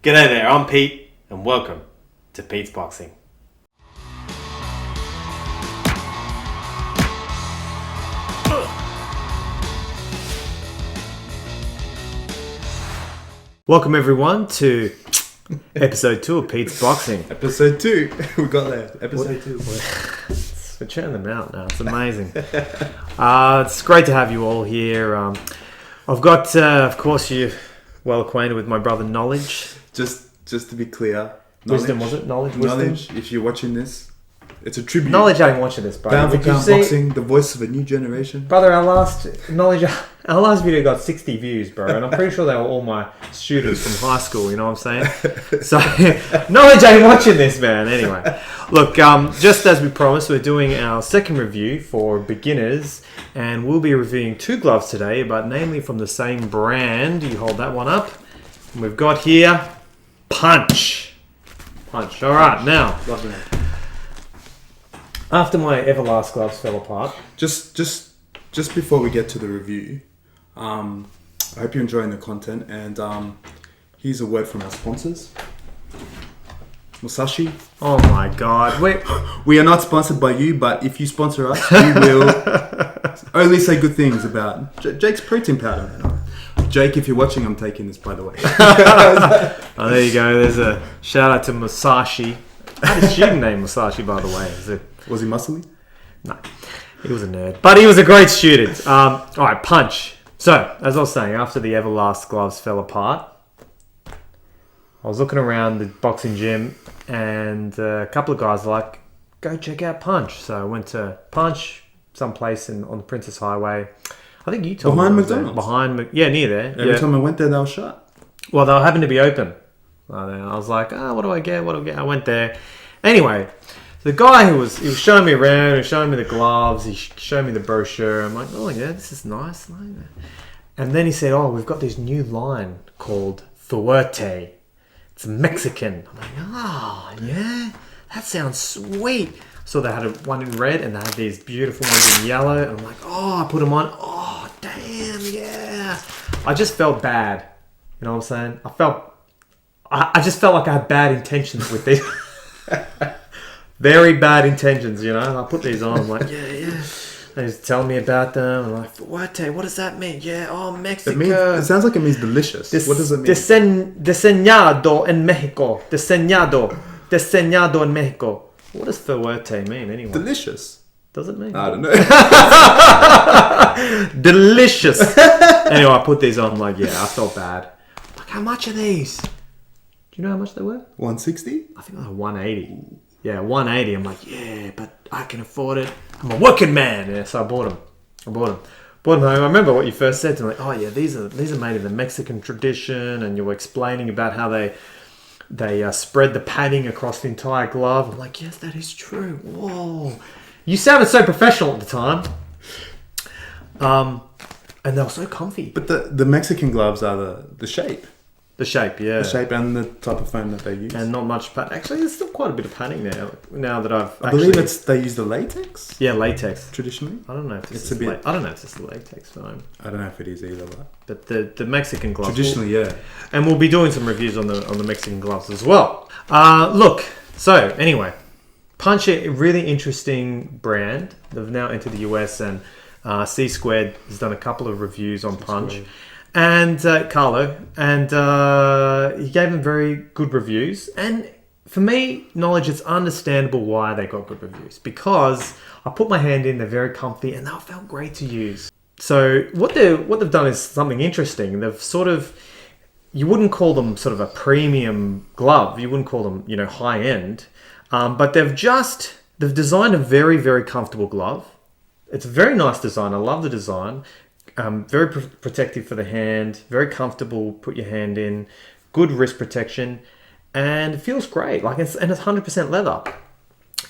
G'day there, I'm Pete, and welcome to Pete's Boxing. Welcome everyone to episode 2 of Pete's Boxing. Episode 2, we got there. Episode 2. We're churning them out now. It's amazing. It's great to have you all here. I've got, of course, you're well acquainted with my brother Knowledge. Just to be clear, Wisdom, was it? Knowledge, Wisdom? Knowledge, if you're watching this, it's a tribute. Knowledge ain't watching this, brother. Pound for pound boxing, the voice of a new generation. Brother, our last video got 60 views, bro, and I'm pretty sure they were all my students from high school, you know what I'm saying? So, Knowledge ain't watching this, man. Anyway, look, just as we promised, we're doing our second review for beginners, and we'll be reviewing 2 gloves today, but namely from the same brand. You hold that one up. And we've got here Punch. All right, now. Love that. After my Everlast gloves fell apart. Just before we get to the review, I hope you're enjoying the content, and here's a word from our sponsors. Musashi. Oh my God. We are not sponsored by you, but if you sponsor us, we will only say good things about Jake's protein powder, man. Jake, if you're watching, I'm taking this, by the way. Oh, there you go. There's a shout out to Musashi. I had a student named Musashi, by the way. Was he muscly? No, he was a nerd, but he was a great student. All right, Punch. So, as I was saying, after the Everlast gloves fell apart, I was looking around the boxing gym, and a couple of guys were like, go check out Punch. So I went to Punch, someplace on the Princess Highway. I think you told behind me. McDonald's. Yeah, near there. Every time I went there, they were shut. Well, they happened to be open. I was like, what do I get? I went there. Anyway, the guy he was showing me around, he was showing me the gloves, he showed me the brochure. I'm like, oh yeah, this is nice. And then he said, we've got this new line called Fuerte. It's Mexican. I'm like, yeah, that sounds sweet. So they had one in red and they had these beautiful ones in yellow. And I'm like, I put them on. Oh, damn, yeah. I just felt bad. You know what I'm saying? I just felt like I had bad intentions with these. Very bad intentions, you know. And I put these on. I'm like, yeah. They just tell me about them. I'm like, Fuerte, what does that mean? Yeah, Mexico. It sounds like it means delicious. What does it mean? Diseñado en Mexico. Diseñado en Mexico. What does Fuerte mean anyway? Delicious. Does it mean? I don't know. Delicious. Anyway, I put these on. I'm like, I felt bad. Like, how much are these? Do you know how much they were? 160? I think they were 180. Yeah, 180. I'm like, yeah, but I can afford it. I'm a working man. Yeah, so I bought them. Bought them home. I remember what you first said to me. Like, these are made in the Mexican tradition, and you were explaining about how they spread the padding across the entire glove. I'm like, yes, that is true. Whoa. You sounded so professional at the time. And they were so comfy. But the Mexican gloves are the shape. The shape, yeah. The shape and the type of foam that they use. And not much padding. Actually, there's still quite a bit of padding now that I believe they use the latex? Yeah, latex. Traditionally? I don't know if it's the latex foam. I don't know if it is either. But the Mexican gloves. Traditionally, yeah. And we'll be doing some reviews on the Mexican gloves as well. Look, so anyway, Punch, a really interesting brand. They've now entered the US, and C Squared has done a couple of reviews on Punch. And Carlo, and he gave them very good reviews. And for me, Knowledge, it's understandable why they got good reviews, because I put my hand in, they're very comfy, and they felt great to use. So what they've done is something interesting. They've you wouldn't call them sort of a premium glove. You wouldn't call them, high end. But they've designed a very, very comfortable glove. It's a very nice design. I love the design. Very protective for the hand, very comfortable, put your hand in, good wrist protection, and it feels great. And it's 100% leather.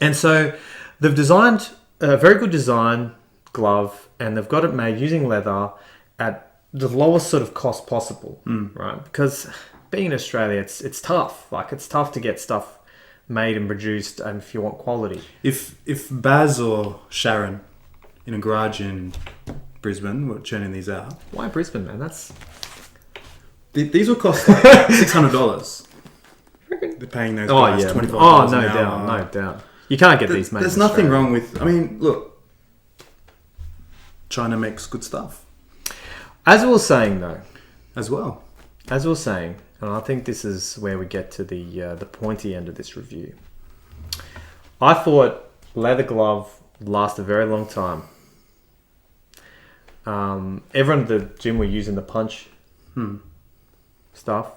And so they've designed a very good design glove, and they've got it made using leather at the lowest sort of cost possible, right? Because being in Australia, it's tough. It's tough to get stuff made and produced, and if you want quality. If Baz or Sharon in a garage in Brisbane were churning these out. Why Brisbane, man? That's These will cost like $600. they're paying those Oh guys yeah. $25 Oh no an doubt, hour. no doubt. You can't get these made. There's in nothing Australia. wrong with. I mean, look, China makes good stuff As we were saying though, as well. as we were saying, and I think this is where we get to the pointy end of this review. I thought leather glove would last a very long time. Everyone at the gym were using the punch stuff.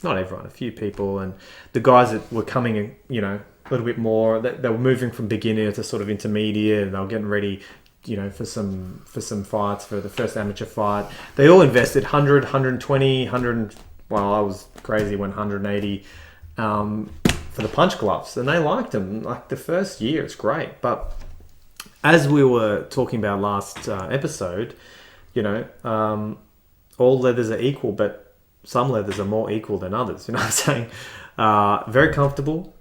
Not everyone, a few people, and the guys that were coming in, you know, a little bit more. They were moving from beginner to sort of intermediate, and they were getting ready, you know, for some fights, for the first amateur fight. They all invested 100, 120, 100. Well, I was crazy when 180 for the punch gloves, and they liked them. Like the first year, it's great, but as we were talking about last episode, you know, all leathers are equal, but some leathers are more equal than others. You know what I'm saying? Very comfortable,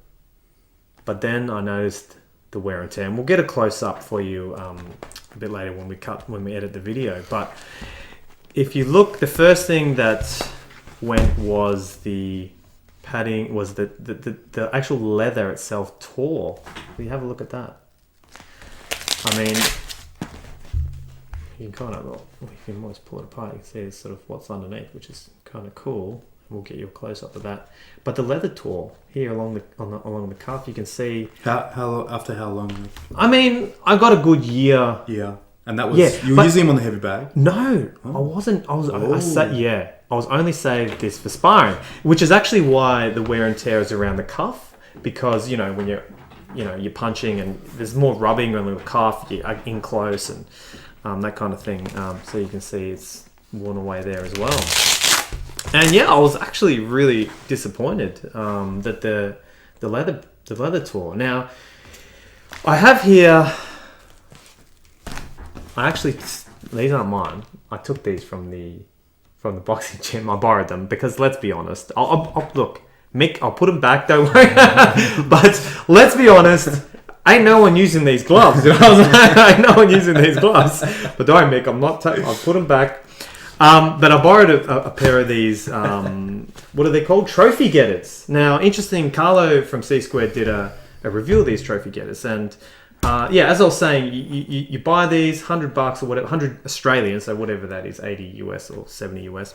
but then I noticed the wear and tear. And we'll get a close up for you a bit later when we edit the video. But if you look, the first thing that went was the padding, was the actual leather itself tore. Will you have a look at that? I mean, you can kind of, well, you can always pull it apart. You can see sort of what's underneath, which is kind of cool. We'll get you a close up of that. But the leather tore here along the cuff. You can see. How after how long? I mean, I got a good year. Yeah, and that was you were using them on the heavy bag. No, I wasn't. I was only saved this for sparring, which is actually why the wear and tear is around the cuff, because you know when you're punching and there's more rubbing on the cuff, you're in close and that kind of thing. So you can see it's worn away there as well. And yeah, I was actually really disappointed that the leather tore. Now, I have here. These aren't mine. I took these from the boxing gym. I borrowed them because let's be honest. I'll look, Mick. I'll put them back. Don't worry. But let's be honest. Ain't no one using these gloves. You know what I'm saying? Ain't no one using these gloves. But don't worry, Mick. I'm not. I'll put them back. But I borrowed a pair of these. What are they called? Trophy Getters. Now, interesting. Carlo from C Squared did a review of these Trophy Getters, and as I was saying, you buy these $100 or whatever, 100 Australian, so whatever that is, 80 US or 70 US.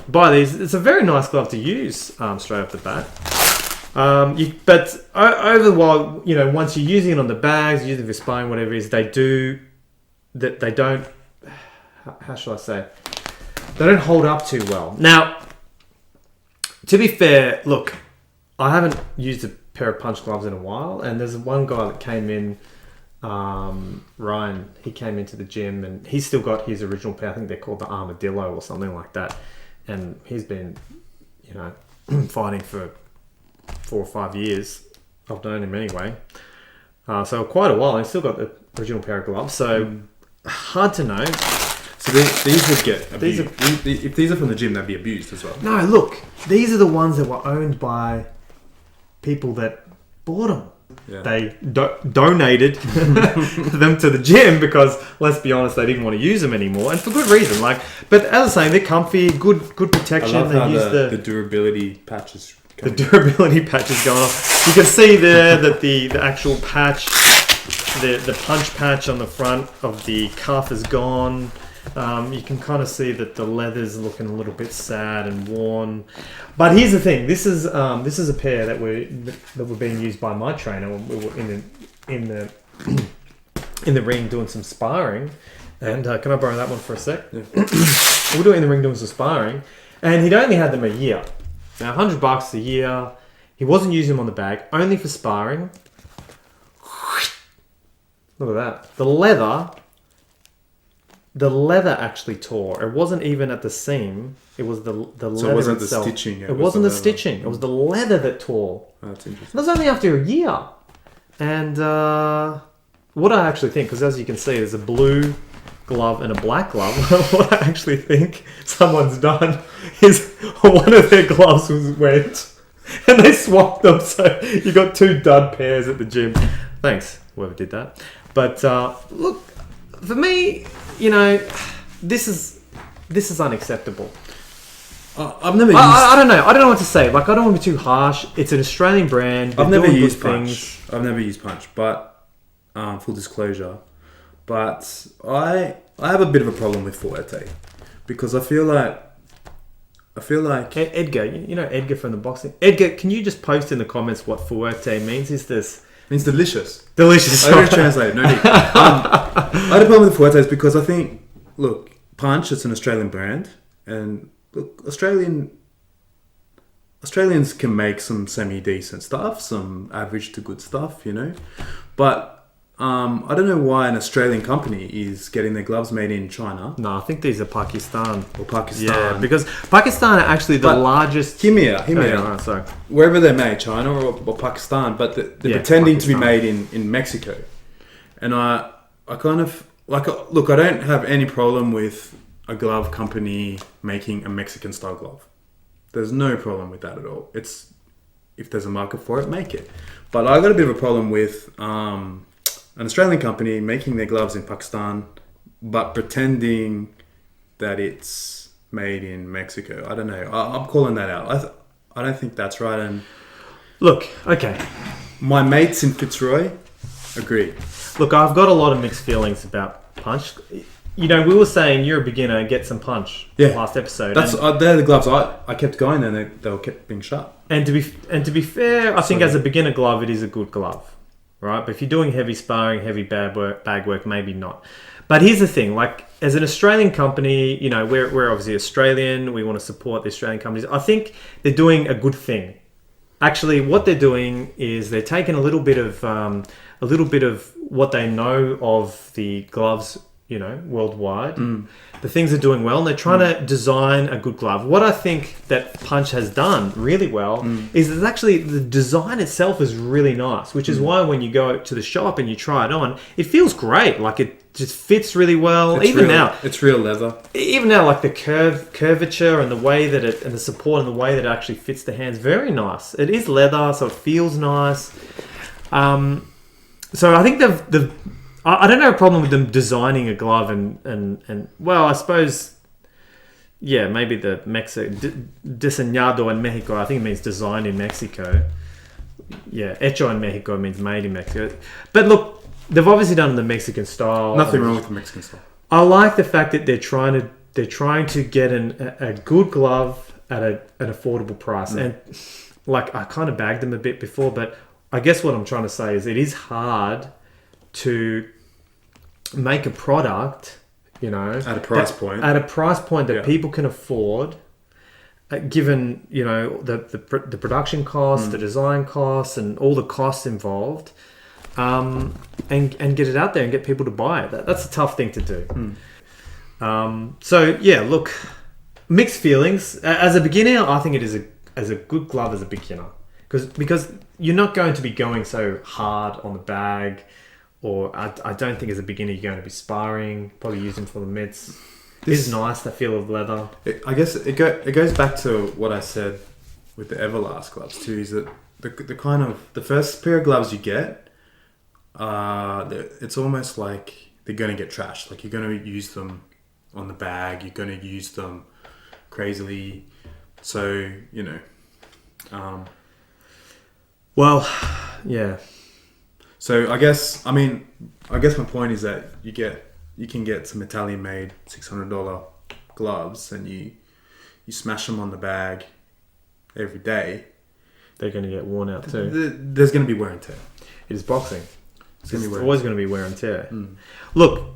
Buy these. It's a very nice glove to use straight off the bat. But over the while, you know, once you're using it on the bags, using it for sparring, whatever it is, they don't. How shall I say? They don't hold up too well. Now, to be fair, look, I haven't used a pair of punch gloves in a while, and there's one guy that came in, Ryan, he came into the gym, and he's still got his original pair. I think they're called the Armadillo or something like that, and he's been, you know, fighting for 4 or 5 years. I've known him anyway. So quite a while, and he's still got the original pair of gloves, so hard to know. So these would get abused. If these are from the gym, they'd be abused as well. No, look, these are the ones that were owned by people that bought them. Yeah. They donated them to the gym because, let's be honest, they didn't want to use them anymore, and for good reason. But as I was saying, they're comfy, good protection. I love they how use the durability patches. the durability patch is going off. You can see there that the actual patch, the punch patch on the front of the cuff is gone. You can kind of see that the leather's looking a little bit sad and worn. But here's the thing: this is a pair that were being used by my trainer when we were in the ring doing some sparring. And can I borrow that one for a sec? Yeah. We're doing in the ring doing some sparring, and he'd only had them a year. Now, $100 a year. He wasn't using them on the bag, only for sparring. Look at that. The leather actually tore. It wasn't even at the seam. It was the leather So it wasn't itself. the stitching. It wasn't the stitching. It was the leather that tore. Oh, that's interesting. That was only after a year. And what I actually think, because as you can see, there's a blue glove and a black glove. What I actually think someone's done is one of their gloves was went and they swapped them. So you got 2 dud pairs at the gym. Thanks, whoever did that. But look, for me, you know, this is unacceptable. I've never used. I don't know. I don't know what to say. Like, I don't want to be too harsh. It's an Australian brand. They're I've never doing good used Punch. things. I've never used Punch, but full disclosure, but I have a bit of a problem with Fuerte because I feel like Edgar, you know Edgar from the boxing. Edgar, can you just post in the comments what Fuerte means? Is this means delicious. delicious? I already translated. No need. I had a problem with Fuertes because I think, look, Punch, it's an Australian brand, and look, Australians can make some semi-decent stuff, some average to good stuff, you know. But I don't know why an Australian company is getting their gloves made in China No, I think these are Pakistan. or Pakistan. Yeah, because Pakistan are actually the But largest. Hear me out. Right, sorry. Wherever they're made, China or Pakistan, but they're Yeah, pretending to be Pakistan. made in Mexico. And I kind of, like, look, I don't have any problem with a glove company making a Mexican style glove. There's no problem with that at all. It's, if there's a market for it, make it. But I got a bit of a problem with an Australian company making their gloves in Pakistan, but pretending that it's made in Mexico. I don't know. I'm calling that out. I don't think that's right. And Look, okay. my mates in Fitzroy agree. Look, I've got a lot of mixed feelings about Punch. You know, we were saying you're a beginner, get some Punch. Yeah. Last episode. That's they're the gloves I kept going, and they were kept being shut. And to be fair, I think as a beginner glove, it is a good glove, right? But if you're doing heavy sparring, heavy bag work, maybe not. But here's the thing: like, as an Australian company, you know, we're obviously Australian. We want to support the Australian companies. I think they're doing a good thing. Actually, what they're doing is they're taking a little bit of what they know of the gloves, you know, worldwide. The things they're doing well, and they're trying to design a good glove. What I think that Punch has done really well is that actually the design itself is really nice, which is why when you go to the shop and you try it on, it feels great. Like, it just fits really well. It's real leather. Even now, like the curvature and the way that it, and the support and the way that it actually fits the hands, very nice. It is leather, so it feels nice. So I think I don't have a problem with them designing a glove and well, I suppose, yeah, maybe the diseñado en Mexico, I think it means designed in Mexico. Yeah, hecho en Mexico means made in Mexico. But look, they've obviously done the Mexican style. Nothing wrong with the Mexican style. I like the fact that they're trying to get a good glove at an affordable price. And like, I kind of bagged them a bit before, but I guess what I'm trying to say is it is hard to make a product, you know, At a price point that people can afford, given, you know, the production costs, the design costs, and all the costs involved, and get it out there and get people to buy it. That's a tough thing to do. So yeah, look, mixed feelings. As a beginner, I think it is a good glove as a beginner, because you're not going to be going so hard on the bag. Or I don't think as a beginner you're going to be sparring. Probably using for the mitts. It's nice, the feel of leather. I guess it goes back to what I said with the Everlast gloves too. Is that the kind of the first pair of gloves you get, it's almost like they're going to get trashed. Like, you're going to use them on the bag. You're going to use them crazily. So, you know. Well, yeah. So I guess my point is that you can get some Italian-made $600 gloves, and you smash them on the bag every day. They're going to get worn out too. There's going to be wear and tear. It is boxing. It's always going to be wear and tear. Look,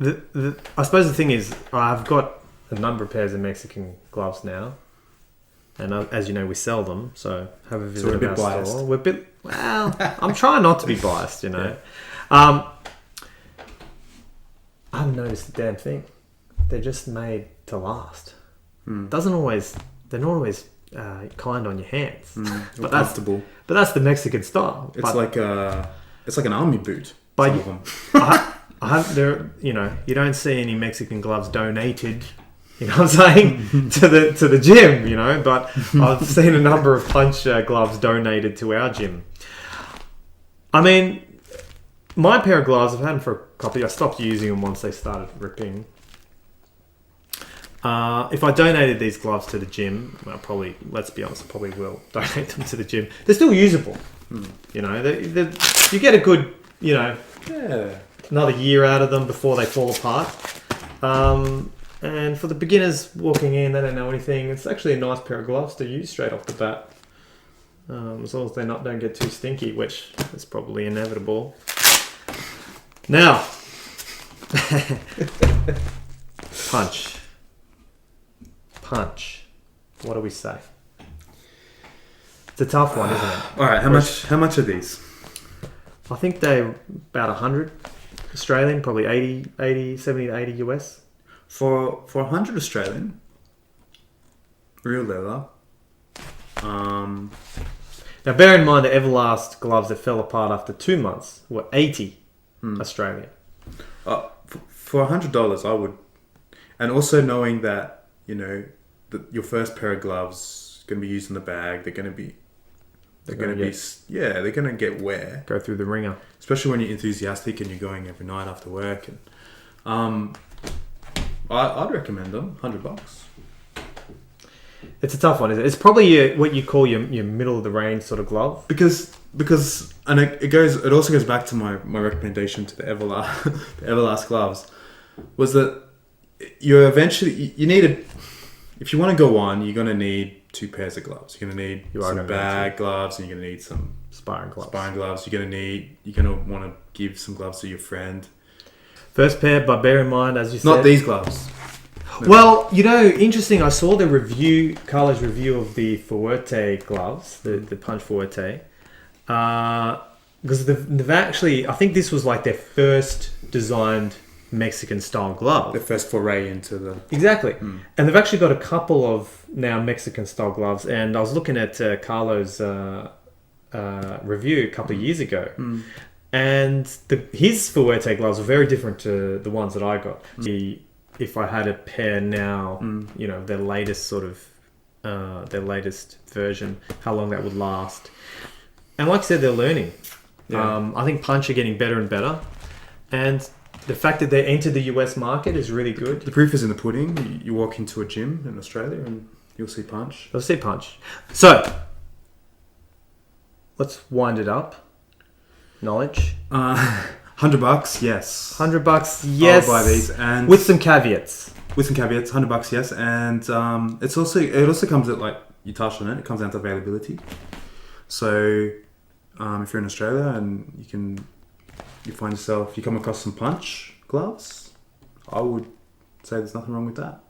I suppose the thing is, I've got a number of pairs of Mexican gloves now. And as you know, we sell them, so have a visit of our store. We're a bit, well, I'm trying not to be biased, you know. Yeah. I haven't noticed a damn thing. They're just made to last. They're not always kind on your hands. But comfortable. But that's the Mexican style. It's like an army boot. But you know, you don't see any Mexican gloves donated. You know what I'm saying? to the gym, you know, but I've seen a number of Punch gloves donated to our gym. I mean, my pair of gloves, I've had them for a couple of years. I stopped using them once they started ripping. If I donated these gloves to the gym, well, probably, let's be honest, I probably will donate them to the gym. They're still usable. You know, you get a good, you know, another year out of them before they fall apart. And for the beginners walking in, they don't know anything. It's actually a nice pair of gloves to use straight off the bat. As long as they don't get too stinky, which is probably inevitable. Now, punch. What do we say? It's a tough one, isn't it? All right, how much are these? I think they're about 100 Australian, probably 70 to 80 US. For 100 Australian, real leather. Now, bear in mind the Everlast gloves that fell apart after 2 months were 80 Australian. For $100, I would, and also knowing that, you know, that your first pair of gloves going to be used in the bag, they're going to get wear. Go through the ringer, especially when you're enthusiastic and you're going every night after work. And I'd recommend them. $100. It's a tough one, isn't it? It's probably what you call your middle of the range sort of glove. Because and it also goes back to my recommendation to the Everlast gloves, was that you need if you want to go on, you're going to need 2 pairs of gloves. You're going to need some bag gloves, and you're going to need some sparring gloves. You're going to want to give some gloves to your friend. First pair, but bear in mind, as you said, not these gloves. Well, you know, interesting. I saw Carlo's review of the Fuerte gloves, the Punch Fuerte, because they've actually, I think this was like their first designed Mexican style glove. The first foray into the... Exactly. And they've actually got a couple of now Mexican style gloves. And I was looking at Carlo's review a couple of years ago. And his Fuerte gloves were very different to the ones that I got. If I had a pair now, you know, their latest version, how long that would last. And like I said, they're learning. Yeah. I think Punch are getting better and better. And the fact that they entered the US market is really good. The proof is in the pudding. You walk into a gym in Australia and you'll see Punch. You'll see Punch. So, let's wind it up. Knowledge. $100, yes. $100, yes. I'll buy these, and with some caveats. $100, yes. And it also comes at, like you touched on it. It comes down to availability. So if you're in Australia and you come across some Punch gloves, I would say there's nothing wrong with that.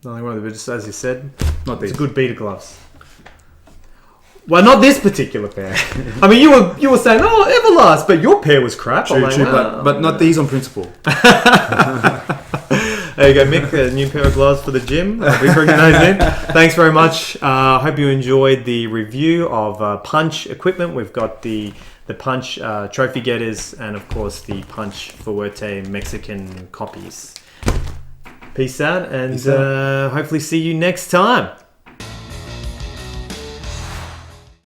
Nothing wrong with it, just as you said, not these. It's a good beater gloves. Well, not this particular pair. I mean, you were saying, oh, Everlast, but your pair was crap. True, but not these on principle. There you go, Mick, a new pair of gloves for the gym. We recognize it. Thanks very much. Hope you enjoyed the review of Punch equipment. We've got the Punch Trophy Getters and, of course, the Punch Fuerte Mexican copies. Peace out, and hopefully see you next time.